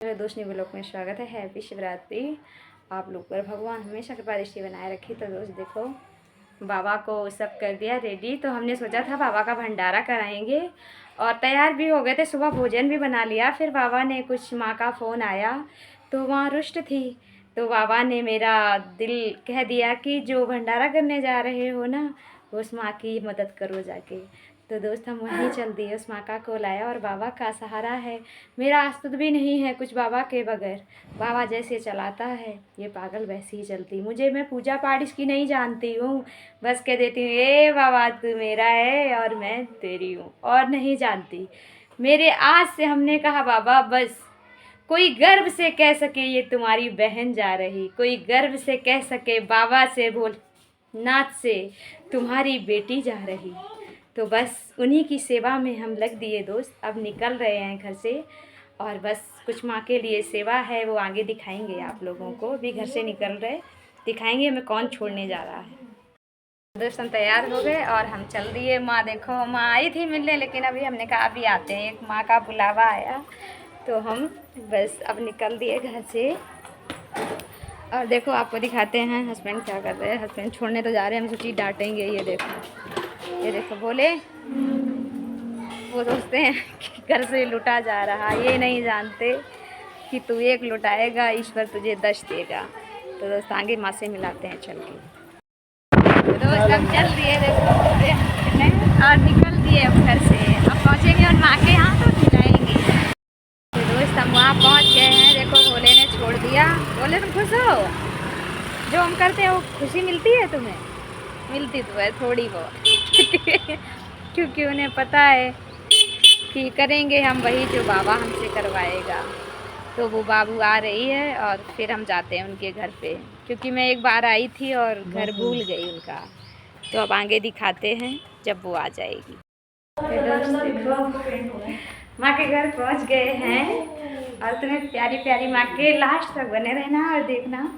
मेरे दोस्त ने ब्लॉग में स्वागत है। हैप्पी शिवरात्रि। आप लोग पर भगवान हमेशा कृपा दृष्टि बनाए रखे। तो दोस्त देखो, बाबा को सब कर दिया रेडी। तो हमने सोचा था बाबा का भंडारा कराएंगे और तैयार भी हो गए थे। सुबह भोजन भी बना लिया। फिर बाबा ने कुछ माँ का फ़ोन आया तो वहाँ रुष्ट थी। तो बाबा ने मेरा दिल कह दिया कि जो भंडारा करने जा रहे हो ना, उस माँ की मदद करो जाके। तो दोस्त हम वहीं चल दिए। उस माँ का कॉल आया और बाबा का सहारा है। मेरा आस्तुत भी नहीं है कुछ बाबा के बगैर। बाबा जैसे चलाता है ये पागल वैसे ही चलती। मुझे, मैं पूजा पाठ इसकी नहीं जानती हूँ। बस कह देती हूँ ए बाबा तू मेरा है और मैं तेरी हूँ, और नहीं जानती। मेरे आज से हमने कहा बाबा बस, कोई गर्व से कह सके ये तुम्हारी बहन जा रही, कोई गर्व से कह सके बाबा से, भोलेनाथ से तुम्हारी बेटी जा रही। तो बस उन्हीं की सेवा में हम लग दिए दोस्त। अब निकल रहे हैं घर से और बस कुछ माँ के लिए सेवा है, वो आगे दिखाएंगे आप लोगों को। भी घर से निकल रहे, दिखाएंगे हमें कौन छोड़ने जा रहा है। दोस्त हम तैयार हो गए और हम चल दिए। माँ देखो, माँ आई थी मिलने, लेकिन अभी हमने कहा अभी आते हैं, एक माँ का बुलावा आया तो हम बस अब निकल दिए घर से। और देखो आपको दिखाते हैं हस्बैंड क्या कर रहे हैं। हस्बैंड छोड़ने तो जा रहे हैं, हम सोची डांटेंगे। ये देखो बोले, वो सोचते हैं कि घर से लुटा जा रहा, ये नहीं जानते कि तू एक लुटाएगा ईश्वर तुझे 10 देगा। तो दोस्त आगे माँ से मिलाते हैं चल के। तो दोस्त हम चल दिए देखो और निकल दिए अब घर से। अब पहुँचेंगे और माँ के यहाँ तो खिलाएंगे। तो दोस्त हम वहाँ पहुँच गए हैं। देखो भोले ने छोड़ दिया। बोले तुम खुश हो, जो हम करते हैं वो खुशी मिलती है तुम्हें? मिलती तो है थोड़ी बहुत क्योंकि उन्हें पता है कि करेंगे हम वही जो बाबा हमसे करवाएगा। तो वो बाबू आ रही है और फिर हम जाते हैं उनके घर पे, क्योंकि मैं एक बार आई थी और घर भूल गई उनका। तो अब आगे दिखाते हैं जब वो आ जाएगी। माँ के घर पहुँच गए हैं और तुम्हें प्यारी प्यारी माँ के लास्ट तक बने रहना और देखना।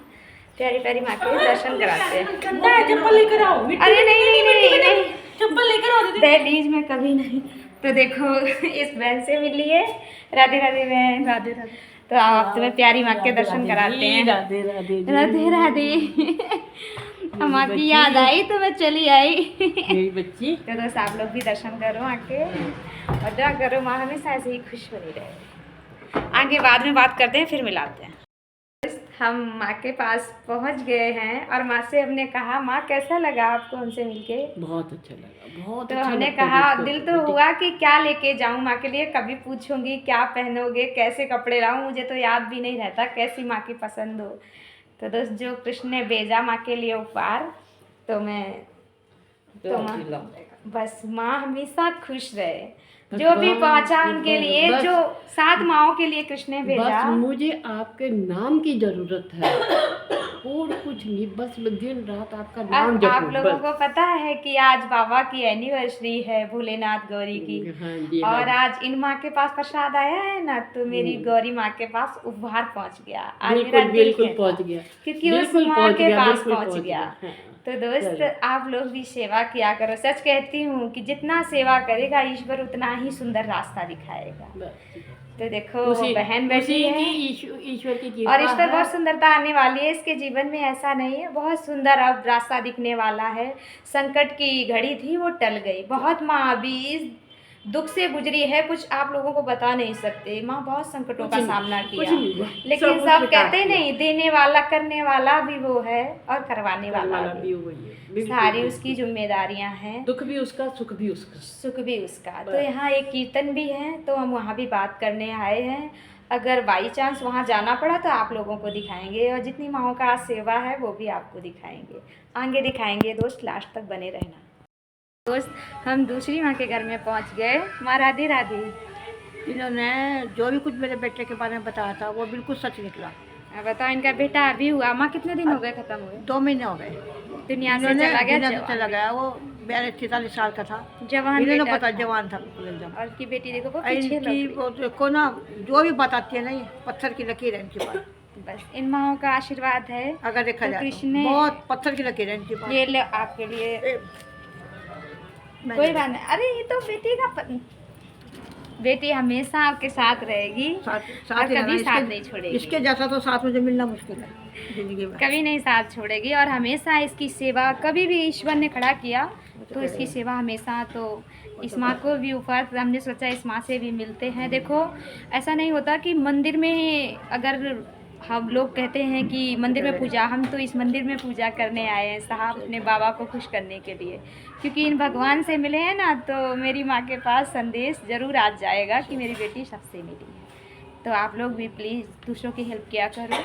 प्यारी प्यारी माँ के दर्शन कराते हैं। चप्पल लेकर आओ। अरे नहीं, चप्पल लेकर आओ दहलीज में कभी नहीं। तो देखो इस बहन से मिलिए। राधे राधे बहन। राधे राधे। तो आप तुम्हें प्यारी माँ के दर्शन कराते हैं। राधे राधे राधे राधे। माँ की याद आई तो मैं चली आई। मेरी बच्ची। तो दोस्त आप लोग भी दर्शन करो आके और दुआ करो माँ हमेशा ऐसे ही खुश बनी रहे। आगे बाद में बात करते हैं, फिर मिलाते हैं। हम माँ के पास पहुँच गए हैं और माँ से हमने कहा माँ कैसा लगा आपको हमसे मिलके? बहुत अच्छा लगा, बहुत तो अच्छा हमने लगता कहा है दिल तो हुआ कि क्या लेके जाऊँ माँ के लिए। कभी पूछूंगी क्या पहनोगे, कैसे कपड़े लाऊं, मुझे तो याद भी नहीं रहता कैसी माँ की पसंद हो। तो दोस्त जो कृष्ण ने भेजा माँ के लिए उपहार, तो मैं तो माँ बस माँ हमेशा खुश रहे। जो भी पहुँचा उनके लिए, जो 7 माँओं के लिए कृष्ण ने भेजा। बस मुझे आपके नाम की जरूरत है और कुछ नहीं। बस दिन रात आपका नाम जपूं। आप लोगों को पता है कि आज बाबा की एनिवर्सरी है, भोलेनाथ गौरी की। हाँ जी, और आज इन माँ के पास प्रसाद आया है ना, तो मेरी गौरी माँ के पास उपहार पहुँच गया। आज मेरा दिल पहुँच गया, क्योंकि उस माँ के पास पहुँच गया। तो दोस्त आप लोग भी सेवा किया करो। सच कहती हूँ कि जितना सेवा करेगा ईश्वर उतना ही सुंदर रास्ता दिखाएगा। तो देखो वो बहन बैठी है ईश्वर की और इस पर बहुत सुंदरता आने वाली है इसके जीवन में। ऐसा नहीं है, बहुत सुंदर अब रास्ता दिखने वाला है। संकट की घड़ी थी वो टल गई। बहुत माँ अभी इस दुख से गुजरी है, कुछ आप लोगों को बता नहीं सकते। माँ बहुत संकटों का सामना किया, लेकिन सब कहते नहीं देने वाला करने वाला भी वो है और करवाने वाला भी वही है। सारी उसकी जिम्मेदारियां हैं। दुख भी उसका, सुख भी उसका। सुख भी उसका। तो यहाँ एक कीर्तन भी है, तो हम वहाँ भी बात करने आए हैं। अगर बाई चांस वहाँ जाना पड़ा तो आप लोगों को दिखाएंगे और जितनी माँओं का सेवा है वो भी आपको दिखाएंगे, आगे दिखाएंगे। दोस्त लास्ट तक बने रहना। दोस्त हम दूसरी माँ के घर में पहुँच गए। माँ राधे राधे। इन्होंने जो भी कुछ मेरे बेटे के बारे में बताया था वो बिल्कुल सच निकला। बताओ इनका बेटा अभी हुआ। माँ कितने दिन हो गए खत्म हुए? 2 महीने हो गए। दुनिया से चला गया। वो 42-43 साल का था। जवान बेटा पता जवान था। और की बेटी देखो वो पीछे वो देखो ना, जो भी बताती है ना ये पत्थर की लकीर है इनके पास। बस इन माँओं का आशीर्वाद है। अगर देखा जाए कृष्ण बहुत पत्थर की लकीर है इनके पास। ये ले आपके लिए कोई बात नहीं। अरे ये तो बेटी का बेटी हमेशा आपके साथ रहेगी साथ और साथ ही कभी रहना। साथ नहीं छोड़ेगी। इसके जैसा तो साथ मुझे मिलना मुश्किल है जिंदगी में। कभी नहीं साथ छोड़ेगी और हमेशा इसकी सेवा, कभी भी ईश्वर ने खड़ा किया तो इसकी सेवा हमेशा। तो इस माँ को भी ऊपर हमने सोचा इस माँ से भी मिलते हैं। देखो ऐसा नहीं होता कि मंदिर में, अगर हम लोग कहते हैं कि मंदिर में पूजा, हम तो इस मंदिर में पूजा करने आए हैं साहब, अपने बाबा को खुश करने के लिए, क्योंकि इन भगवान से मिले हैं ना, तो मेरी माँ के पास संदेश ज़रूर आ जाएगा कि मेरी बेटी सबसे मिली है। तो आप लोग भी प्लीज़ दूसरों की हेल्प किया करो।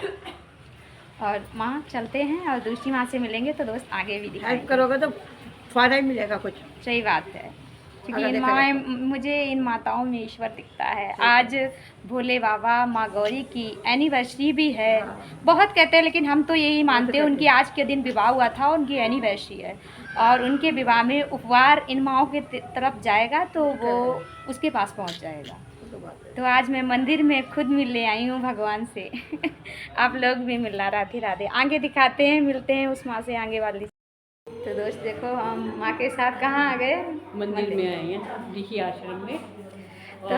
और माँ चलते हैं और दूसरी माँ से मिलेंगे तो दोस्त आगे भी हेल्प दिखाएंगे। करोगे तो फायदा ही मिलेगा कुछ। सही बात है, क्योंकि अगर इन देखा माँ, जाए मुझे इन माताओं में ईश्वर दिखता है। आज भोले बाबा माँ गौरी की एनिवर्सरी भी है। बहुत कहते हैं लेकिन हम तो यही मानते हैं उनकी आज के दिन विवाह हुआ था, उनकी एनिवर्सरी है और उनके विवाह में उपहार इन माँओं के तरफ जाएगा तो वो उसके पास पहुंच जाएगा। तो आज मैं मंदिर में खुद मिलने आई हूँ भगवान से। आप लोग भी मिलना। राधे राधे। आगे दिखाते हैं, मिलते हैं उस माँ से आगे वाली। तो दोस्त देखो हम माँ के साथ कहाँ आ गए, मंदिर में आए हैं ऋषि आश्रम में, और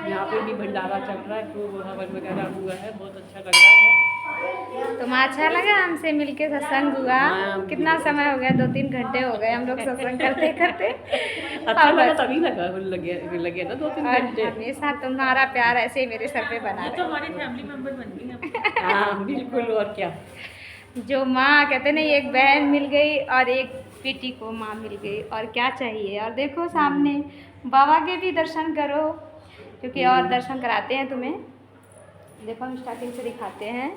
यहाँ पे भी भंडारा चल रहा है, खूब हवन वगैरह हुआ है, बहुत अच्छा लग रहा है। तो माँ अच्छा लगा हमसे मिलके, सत्संग हुआ। हाँ, कितना समय हो गया, 2-3 घंटे हो गए हम लोग सत्संग करते करते। अच्छा लगा, तभी लगे ना 2-3 और घंटे। हमेशा तुम्हारा प्यार ऐसे ही मेरे सर पे बना तो रहे। हमारी फैमिली मेंबर बन गई है। हाँ बिल्कुल, और क्या। जो माँ कहते नहीं, एक बहन मिल गई और एक बेटी को माँ मिल गई, और क्या चाहिए। और देखो सामने बाबा के भी दर्शन करो, क्योंकि और दर्शन कराते हैं तुम्हें। देखो हम स्टार्टिंग से दिखाते हैं,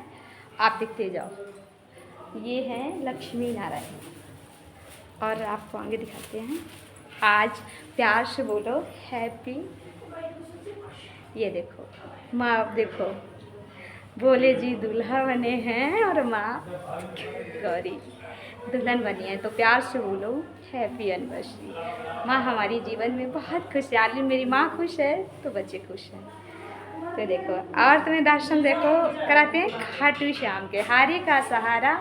आप दिखते जाओ। ये हैं लक्ष्मी नारायण और आपको आगे दिखाते हैं। आज प्यार से बोलो हैप्पी। ये देखो माँ, आप देखो भोले जी दूल्हा बने हैं और माँ गौरी दुल्हन बनी है। तो प्यार से बोलो हैप्पी एनिवर्सरी। माँ हमारी जीवन में बहुत खुशहाली, मेरी माँ खुश है तो बच्चे खुश हैं। तो देखो और तुम्हें दर्शन देखो कराते हैं खाटू श्याम के, हारी का सहारा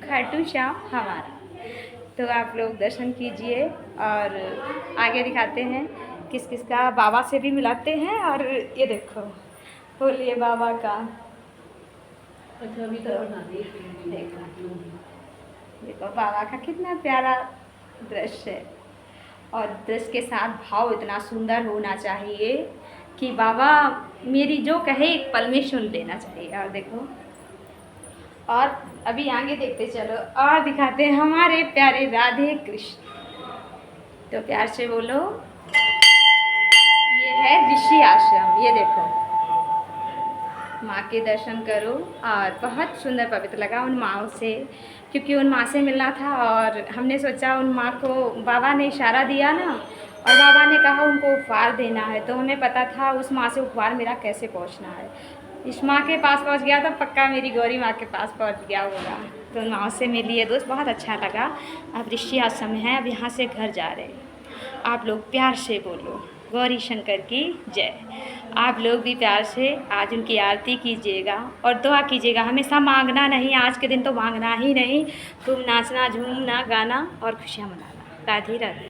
खाटू श्याम हमारा। तो आप लोग दर्शन कीजिए और आगे दिखाते हैं किस किस का, बाबा से भी मिलाते हैं। और ये देखो बोलिए बाबा का। अच्छा अभी तो बना दी। देखो बाबा का कितना प्यारा दृश्य है, और दृश्य के साथ भाव इतना सुंदर होना चाहिए कि बाबा मेरी जो कहे एक पल में सुन लेना चाहिए। और देखो और अभी आगे देखते चलो और दिखाते हैं हमारे प्यारे राधे कृष्ण। तो प्यार से बोलो, ये है ऋषि आश्रम। ये देखो माँ के दर्शन करो और बहुत सुंदर पवित्र लगा उन माँओं से, क्योंकि उन माँ से मिलना था। और हमने सोचा उन माँ को बाबा ने इशारा दिया ना, और बाबा ने कहा उनको उपहार देना है, तो हमें पता था उस माँ से उपहार मेरा कैसे पहुँचना है। इस माँ के पास पहुँच गया तो पक्का मेरी गौरी माँ के पास पहुँच गया होगा। तो उन माँ से मिली दोस्त, बहुत अच्छा लगा। अब ऋषि आश्रम में है, अब यहाँ से घर जा रहे हैं। आप लोग प्यार से बोलो गौरी शंकर की जय। आप लोग भी प्यार से आज उनकी आरती कीजिएगा और दुआ कीजिएगा। हमेशा मांगना नहीं, आज के दिन तो मांगना ही नहीं, तुम नाचना, झूमना, गाना और खुशियाँ मनाना। राधे राधे।